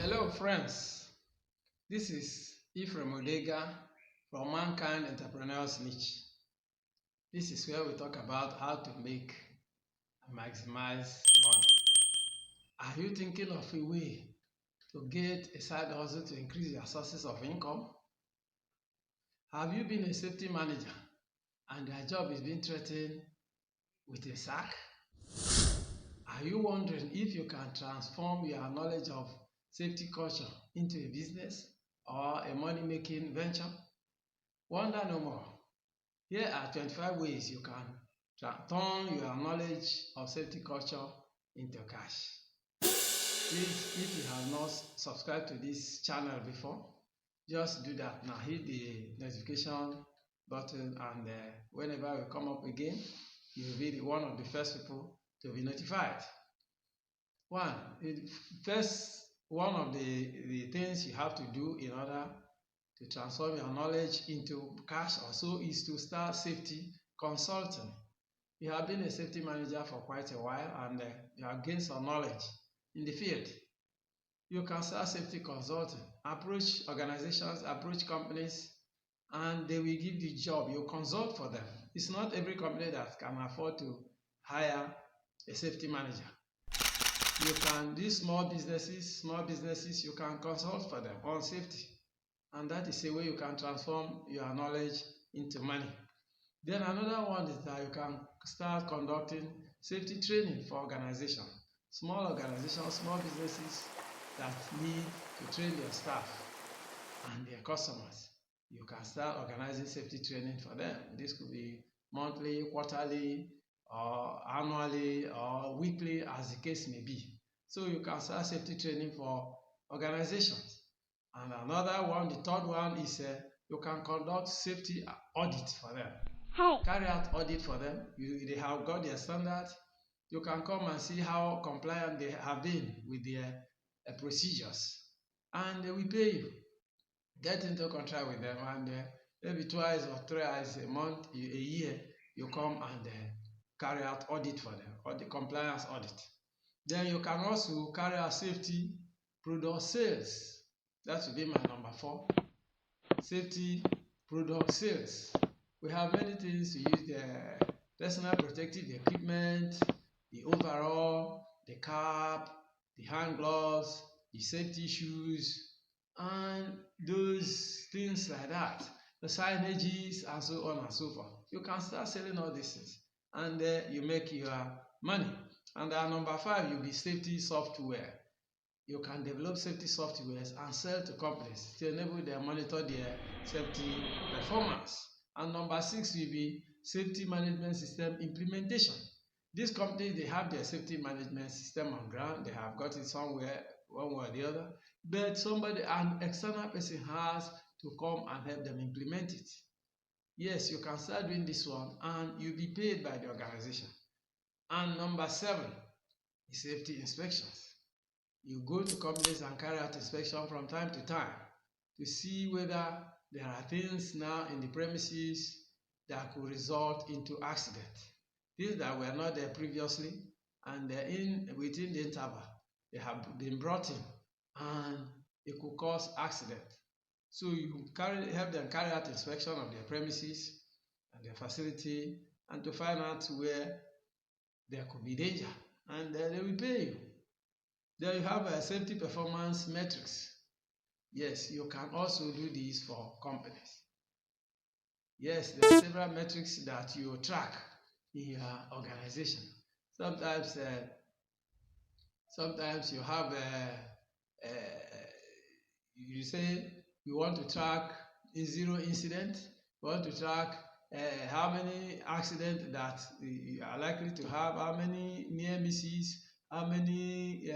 Hello friends, this is Ephraim Odega from Mankind Entrepreneurs Niche. This is where we talk about how to make and maximize money. Are you thinking of a way to get a side hustle to increase your sources of income? Have you been a safety manager and your job is being threatened with a sack? Are you wondering if you can transform your knowledge of safety culture into a business or a money-making venture? Wonder no more. Here are 25 ways you can turn your knowledge of safety culture into cash. Please, if you have not subscribed to this channel before, just do that now. Hit the notification button and whenever we come up again, you'll be one of the first people to be notified. One of the things you have to do in order to transform your knowledge into cash also is to start safety consulting. You have been a safety manager for quite a while and you have gained some knowledge in the field. You can start safety consulting, approach organizations, approach companies, and they will give you a job. You consult for them. It's not every company that can afford to hire a safety manager. You can, these small businesses, you can consult for them on safety. And that is a way you can transform your knowledge into money. Then another one is that you can start conducting safety training for organizations, small businesses that need to train their staff and their customers. You can start organizing safety training for them. This could be monthly, quarterly, or annually, or weekly, as the case may be. So you can start safety training for organizations. And another one, the third one is you can conduct safety audit for them. Carry out audit for them. They have got their standards. You can come and see how compliant they have been with their procedures. And they will pay you. Get into contract with them and maybe twice or thrice a month, a year, you come and carry out audit for them, or the compliance audit. Then you can also carry out safety product sales. That will be my number 4. Safety product sales. We have many things to use: the personal protective equipment, the overall, the cap, the hand gloves, the safety shoes, and those things like that, the signages and so on and so forth. You can start selling all these things and you make your money. And number 5, you'll be safety software. You can develop safety softwares and sell to companies to enable them monitor their safety performance. And number 6 will be safety management system implementation. These companies, they have their safety management system on ground. They have got it somewhere, one way or the other. But an external person has to come and help them implement it. Yes, you can start doing this one and you'll be paid by the organization. And number 7 is safety inspections. You go to companies and carry out inspection from time to time to see whether there are things now in the premises that could result into accident. Things that were not there previously, and within the interval, they have been brought in and it could cause accident. So you help them carry out inspection of their premises and their facility and to find out where there could be danger, and then they will pay you. Then you have a safety performance metrics. Yes, you can also do this for companies. Yes, there are several metrics that you track in your organization. Sometimes you have you say you want to track zero incident. You want to track how many accidents that you are likely to have, how many near misses, how many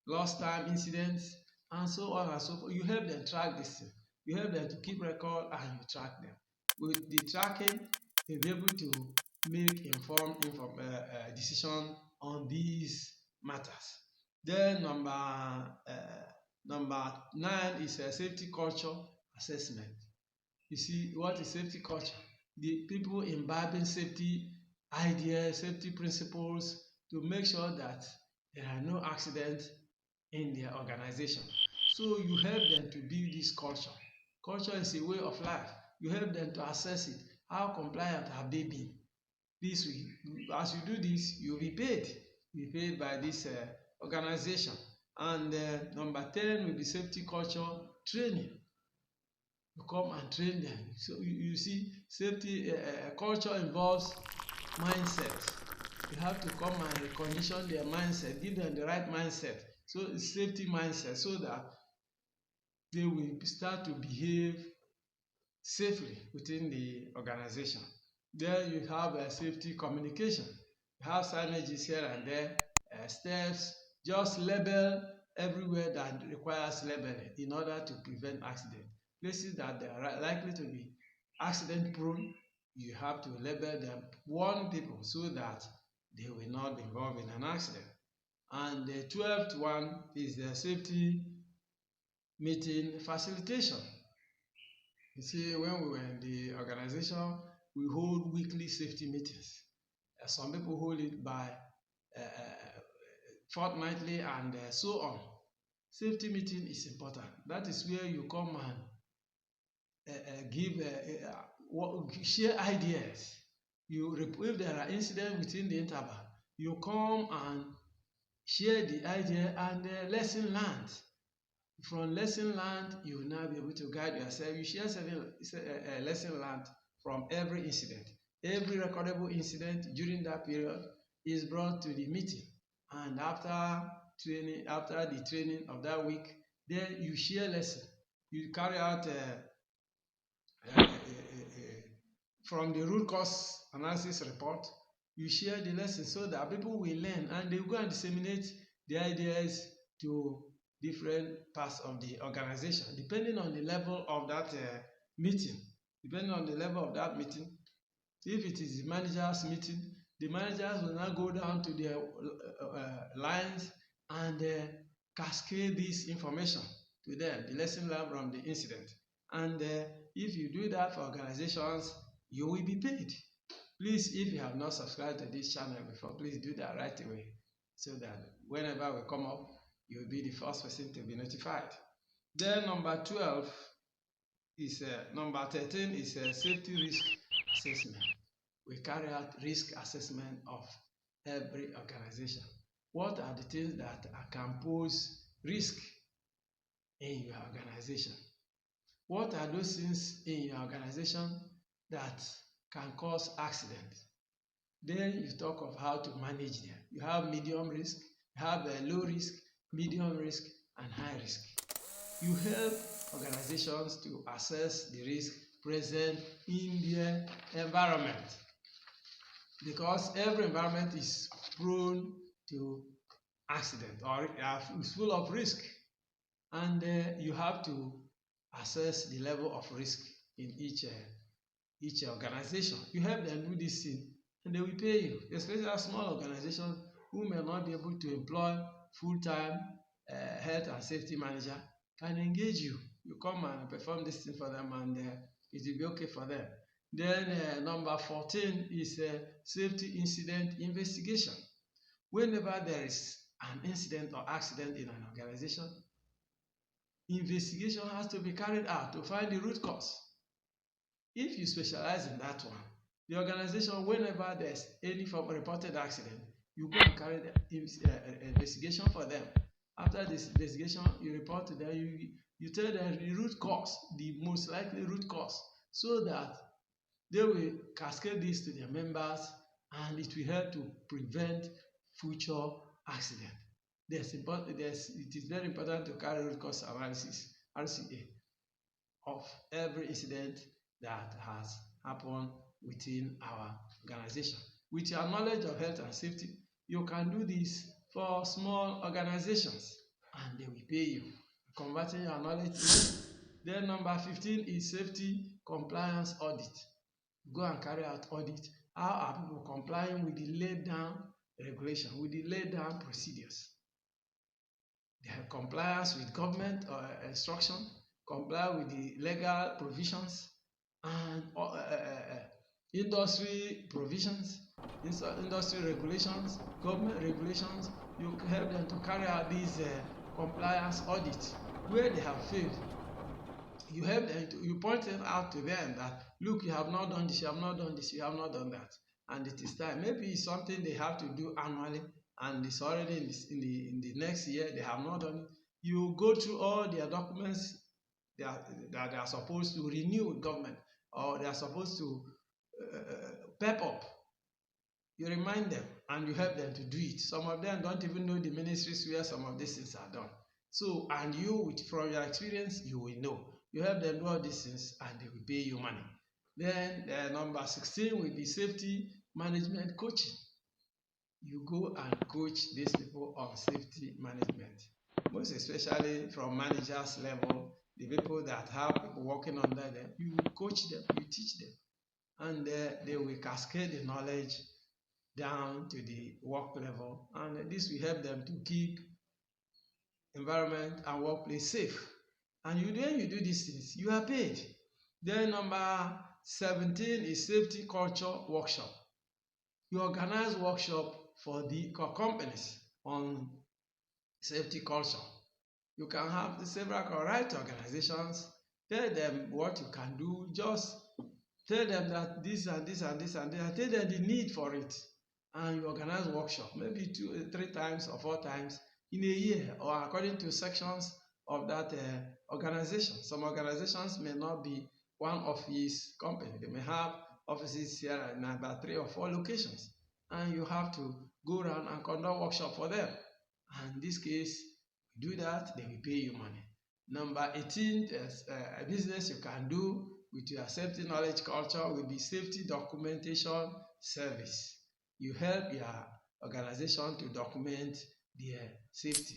lost time incidents, and so on and so forth. You help them track this. You help them to keep record and you track them. With the tracking, you'll be able to make informed decision on these matters. Then number 9 is a safety culture assessment. You see, what is safety culture? The people imbibing safety ideas, safety principles to make sure that there are no accidents in their organization. So you help them to build this culture. Culture is a way of life. You help them to assess it. How compliant have they been? This will, as you do this, you'll be paid. You'll be paid by this organization. And number 10 will be safety culture training. You come and train them. So you see, safety culture involves mindset. You have to come and condition their mindset, give them the right mindset. So it's safety mindset so that they will start to behave safely within the organization. Then you have safety communication. You have signages here and there, steps, just label everywhere that requires labeling in order to prevent accident. Places that they are likely to be accident prone, you have to label them, warn people so that they will not be involved in an accident. And the 12th one is the safety meeting facilitation. You see, when we were in the organization, we hold weekly safety meetings. Some people hold it by fortnightly and so on. Safety meeting is important. That is where you come and share ideas. If there are incidents within the interval, you come and share the idea and lesson learned. From lesson learned, you will now be able to guide yourself. You share lesson learned from every incident. Every recordable incident during that period is brought to the meeting. And after the training of that week, then you share lesson. You carry out from the root cause analysis report. You share the lesson so that people will learn and they will go and disseminate the ideas to different parts of the organization, depending on the level of that meeting. Depending on the level of that meeting, if it is the managers meeting, the managers will now go down to their lines and cascade this information to them, the lesson learned from the incident. And if you do that for organizations, you will be paid. Please, if you have not subscribed to this channel before, please do that right away so that whenever we come up, you'll be the first person to be notified. Then number 13 is safety risk assessment. We carry out risk assessment of every organization. What are the things that can pose risk in your organization? What are those things in your organization that can cause accident? Then you talk of how to manage them. You have medium risk, you have low risk, medium risk, and high risk. You help organizations to assess the risk present in their environment, because every environment is prone to accident or is full of risk, and you have to assess the level of risk in each organization. You help them do this thing and they will pay you, especially small organizations who may not be able to employ full-time health and safety manager can engage you. You come and perform this thing for them and it will be okay for them. Then number 14 is safety incident investigation. Whenever there is an incident or accident in an organization, investigation has to be carried out to find the root cause. If you specialize in that one, the organization, whenever there's any form of reported accident, you go and carry the investigation for them. After this investigation, you report to them, you tell them the root cause, the most likely root cause, so that they will cascade this to their members and it will help to prevent future accident. It is very important to carry root cause analysis, RCA, of every incident that has happened within our organization. With your knowledge of health and safety, you can do this for small organizations and they will pay you, converting your knowledge to money. Then number 15 is safety compliance audit. Go and carry out audit. How are people complying with the laid down regulation, with the laid down procedures? Their compliance with government instruction, comply with the legal provisions and industry provisions, industry regulations, government regulations. You help them to carry out these compliance audits where they have failed, you help them you point it out to them that look, you have not done this, you have not done this, you have not done that, and it is time. Maybe it's something they have to do annually, and it's already in the next year they have not done it. You go through all their documents that they are supposed to renew with government, or they are supposed to pep up. You remind them and you help them to do it. Some of them don't even know the ministries where some of these things are done. So, and you, from your experience, you will know. You help them do all these things and they will pay you money. Then number 16 will be safety management coaching. You go and coach these people on safety management, most especially from managers level, the people that have people working under them. You coach them, you teach them, and they will cascade the knowledge down to the work level, and this will help them to keep environment and workplace safe. And when you do these things, you are paid. Then number 17 is safety culture workshop. You organize workshop for the companies on safety culture. You can have the several right organizations, tell them what you can do, just tell them that this and this and this and this, tell them the need for it, and you organize workshop maybe 3 times or 4 times in a year, or according to sections of that organization. Some organizations may not be one office company, they may have offices here in about 3 or 4 locations, and you have to go around and conduct workshop for them. And in this case, you do that, they will pay you money. Number 18 is a business you can do with your safety knowledge culture will be safety documentation service. You help your organization to document their safety.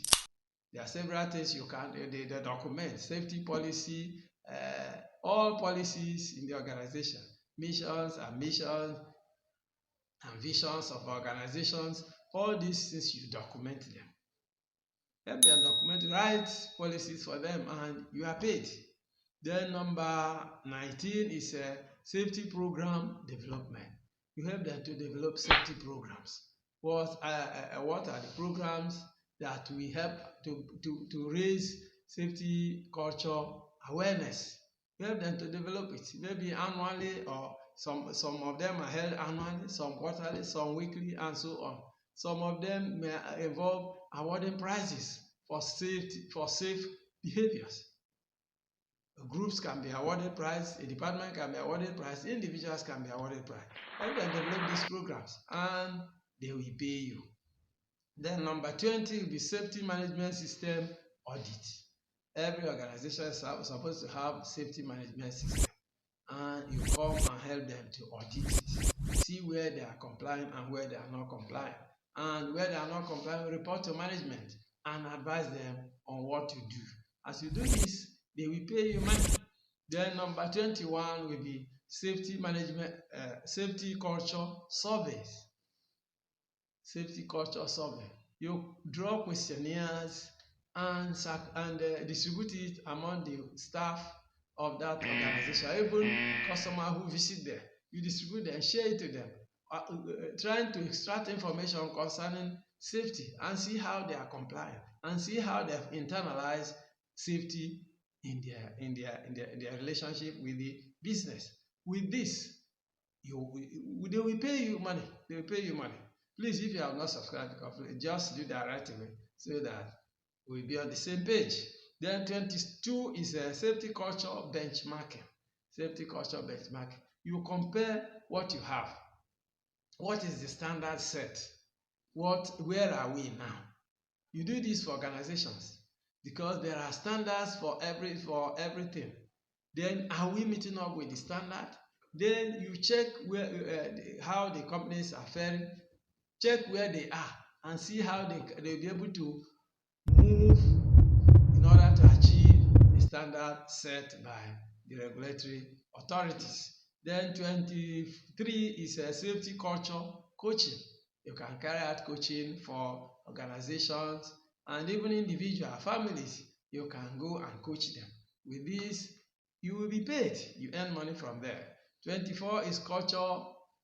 There are several things you can they document: safety policy, all policies in the organization, missions and visions of organizations. All these things you document them. Help them document, write policies for them, and you are paid. Then number 19 is safety program development. You help them to develop safety programs. What are the programs that will help to raise safety culture awareness? You help them to develop it, maybe annually, or some of them are held annually, some quarterly, some weekly, and so on. Some of them may involve awarding prizes for safe behaviors. Groups can be awarded prize, a department can be awarded prize, individuals can be awarded prize. Help them develop these programs and they will pay you. Then number 20 will be safety management system audit. Every organization is supposed to have safety management system, and you come and help them to audit it, see where they are complying and where they are not complying, and where they are not complying, report to management and advise them on what to do. As you do this, they will pay you money. Then number 21 will be safety management, safety culture surveys. Safety culture survey. You draw questionnaires and distribute it among the staff of that organization, even customer who visit there. You distribute them, share it to them, trying to extract information concerning safety and see how they are complying and see how they have internalized safety in their relationship with the business. With this, they will pay you money. They will pay you money. Please, if you have not subscribed, just do that right away so that we'll be on the same page. Then 22 is a safety culture benchmarking. Safety culture benchmarking. You compare what you have. What is the standard set? Where are we now? You do this for organizations because there are standards for everything. Then are we meeting up with the standard? Then you check how the companies are faring, check where they are, and see how they'll be able to move in order to achieve the standard set by the regulatory authorities. Then 23 is a safety culture coaching. You can carry out coaching for organizations and even individual families. You can go and coach them. With this, you will be paid. You earn money from there. 24 is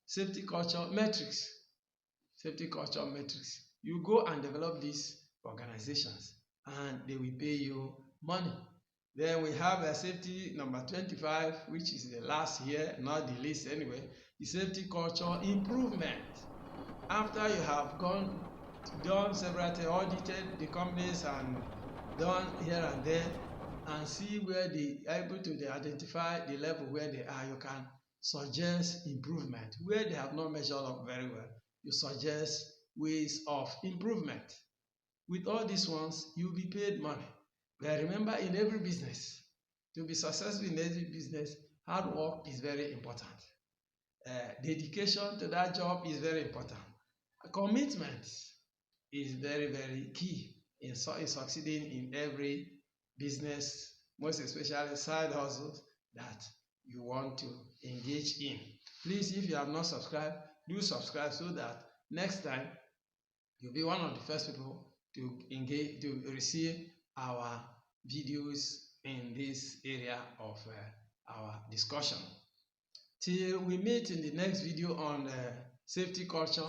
safety culture metrics. Safety culture metrics. You go and develop these organizations and they will pay you money. Then we have a safety number 25, which is the last here, not the least anyway, the safety culture improvement. After you have done several things, audited the companies and done here and there, and see where they are able to identify the level where they are, you can suggest improvement. Where they have not measured up very well, you suggest ways of improvement. With all these ones, you'll be paid money. But remember, in every business, to be successful in every business, hard work is very important. Dedication to that job is very important. Commitment is very, very key in succeeding in every business, most especially side hustles that you want to engage in. Please, if you have not subscribed, do subscribe so that next time you'll be one of the first people to engage, to receive our videos in this area of our discussion. Till we meet in the next video on safety culture.